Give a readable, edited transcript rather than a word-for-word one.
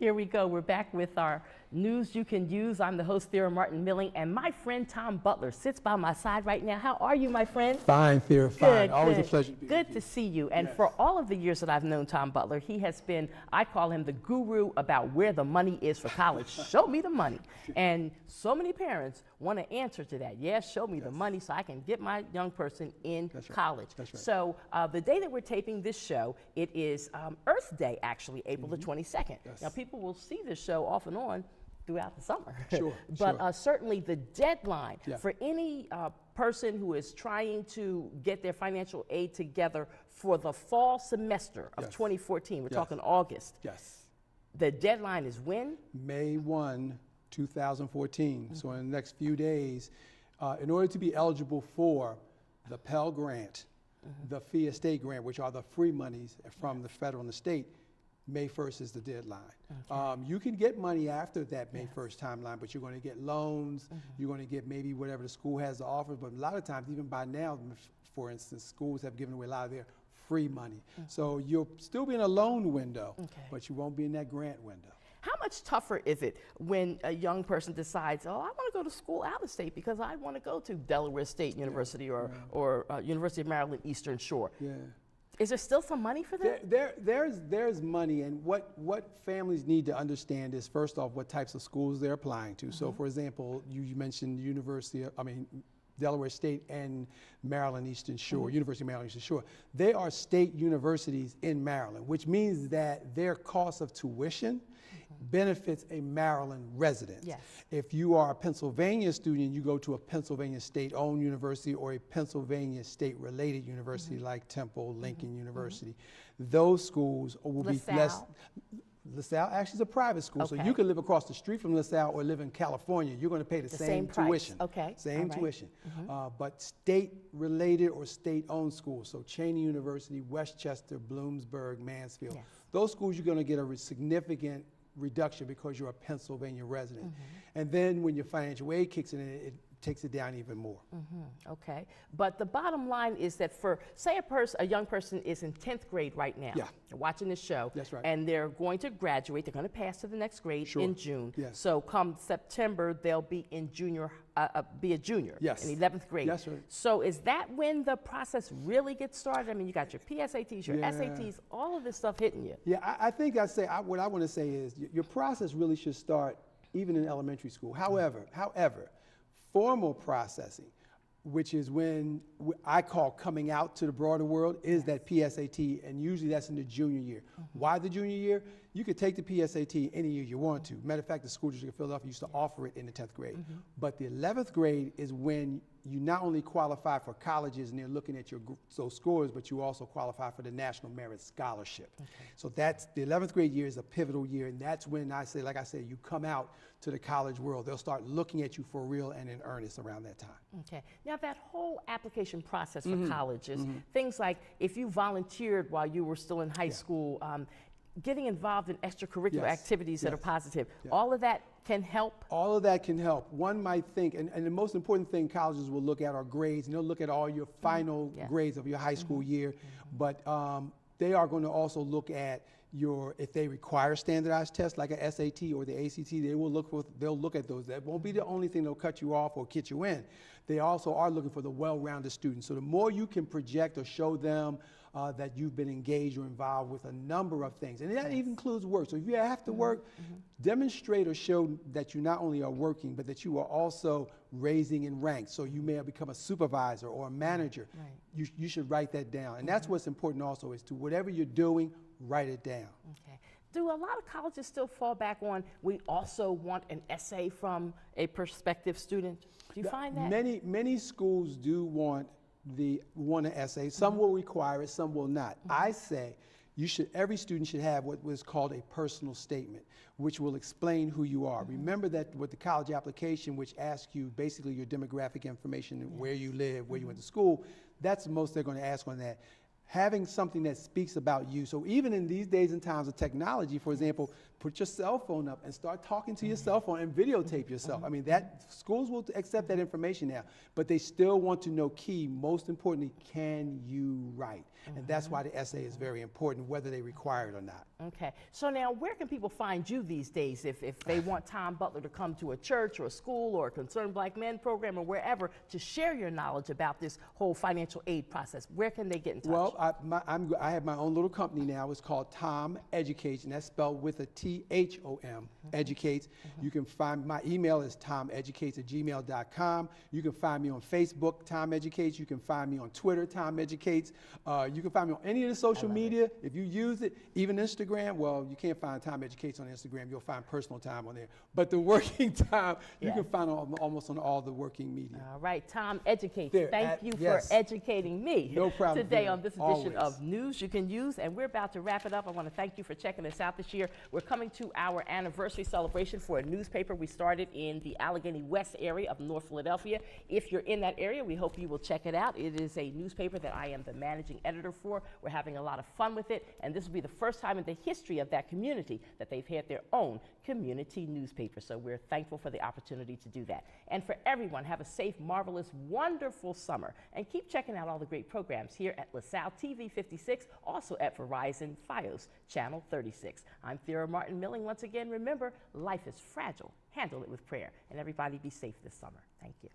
Here we go. We're back with our news you can use. I'm the host, Thera Martin Milling, and my friend Tom Butler sits by my side right now. How are you, my friend? Fine, Thera, fine. Good, Always good. a pleasure to be with you. Good to see you. And Yes. for all of the years that I've known Tom Butler, he has been, I call him the guru about where the money is for college. Show me the money. And so many parents want to answer to that. Yes, show me the money so I can get my young person in college. That's right. So the day that we're taping this show, it is Earth Day, actually, April the 22nd. Yes. Now, people will see this show off and on throughout the summer. Sure, But sure. Certainly the deadline Yeah. for any person who is trying to get their financial aid together for the fall semester of Yes. 2014, we're Yes. talking August. Yes. The deadline is when? May 1, 2014. So in the next few days, in order to be eligible for the Pell Grant, the Fee Estate Grant, which are the free monies from the federal and the state, May 1st is the deadline. You can get money after that May 1st timeline, but you're going to get loans, you're going to get maybe whatever the school has to offer, but a lot of times, even by now, for instance, schools have given away a lot of their free money. So you'll still be in a loan window, but you won't be in that grant window. How much tougher is it when a young person decides, oh, I want to go to school out of state because I want to go to Delaware State University or University of Maryland Eastern Shore? Yeah. Is there still some money for that? There's money, and what families need to understand is, first off, what types of schools they're applying to. So, for example, you mentioned Delaware State and Maryland Eastern Shore, University of Maryland Eastern Shore. They are state universities in Maryland, which means that their cost of tuition benefits a Maryland resident. Yes. If you are a Pennsylvania student, you go to a Pennsylvania state-owned university or a Pennsylvania state-related university like Temple, Lincoln University. Those schools will be less. LaSalle actually is a private school, so you can live across the street from LaSalle or live in California. You're going to pay the same tuition. Same tuition. But state-related or state-owned schools, so Cheyney University, Westchester, Bloomsburg, Mansfield, those schools you're going to get a significant reduction because you're a Pennsylvania resident. And then when your financial aid kicks in, it takes it down even more. Okay, but the bottom line is that for, say a young person is in 10th grade right now, they're watching this show, That's right. and they're going to graduate, they're going to pass to the next grade in June. Yes. So come September, they'll be in be a junior in 11th grade. That's right. So is that when the process really gets started? I mean, you got your PSATs, your SATs, all of this stuff hitting you. Yeah, I think what I want to say is your process really should start even in elementary school. However, formal processing, which is when I call coming out to the broader world, is that PSAT, and usually that's in the junior year. Why the junior year? You could take the PSAT any year you want to. Matter of fact, the school district of Philadelphia used to offer it in the 10th grade. But the 11th grade is when you not only qualify for colleges and they're looking at your scores, but you also qualify for the National Merit Scholarship. So that's the 11th grade year is a pivotal year, and that's when like I said, you come out to the college world. They'll start looking at you for real and in earnest around that time. Okay. Now that whole application process for colleges, things like if you volunteered while you were still in high school, getting involved in extracurricular activities that are positive, all of that can help? All of that can help. One might think, and the most important thing colleges will look at are grades, and they'll look at all your final grades of your high school year, but they are going to also look at if they require standardized tests like a SAT or the ACT, they'll look at those. That won't be the only thing that'll cut you off or get you in. They also are looking for the well-rounded student. So the more you can project or show them that you've been engaged or involved with a number of things, and that even includes work. So if you have to work, demonstrate or show that you not only are working, but that you are also raising in rank. So you may have become a supervisor or a manager. You should write that down. And that's what's important also, is to whatever you're doing, write it down. Okay. Do a lot of colleges still fall back on, we also want an essay from a prospective student? Do you find that? Many schools do want an essay. Some will require it, some will not. I say every student should have what was called a personal statement, which will explain who you are. Remember that with the college application, which asks you basically your demographic information, where you live, where you went to school, that's the most they're going to ask on that. Having something that speaks about you. So even in these days and times of technology, for example, put your cell phone up and start talking to your cell phone and videotape yourself. I mean, schools will accept that information now, but they still want to know key, most importantly, can you write? And that's why the essay is very important, whether they require it or not. Okay. So now, where can people find you these days if they want Tom Butler to come to a church or a school or a Concerned Black Men program or wherever to share your knowledge about this whole financial aid process? Where can they get in touch? Well, I have my own little company now. It's called ThomEducates, and that's spelled with a THOM, Educates. You can find my email is thomeducates@gmail.com. You can find me on Facebook, ThomEducates. You can find me on Twitter, ThomEducates. You can find me on any of the social media. If you use it, even Instagram, well, you can't find ThomEducates on Instagram. You'll find personal time on there. But the working time, you can find almost on all the working media. All right, ThomEducates. There, Thank you for educating me today on this edition of News You Can Use. And we're about to wrap it up. I want to thank you for checking us out this year. We're coming to our anniversary celebration for a newspaper we started in the Allegheny West area of North Philadelphia. If you're in that area, we hope you will check it out. It is a newspaper that I am the managing editor for. We're having a lot of fun with it, and this will be the first time in the history of that community that they've had their own community newspaper. So we're thankful for the opportunity to do that. And for everyone, have a safe, marvelous, wonderful summer. And keep checking out all the great programs here at LaSalle TV 56, also at Verizon Fios Channel 36. I'm Thera Martin Milling. Once again, remember, life is fragile. Handle it with prayer. And everybody be safe this summer. Thank you.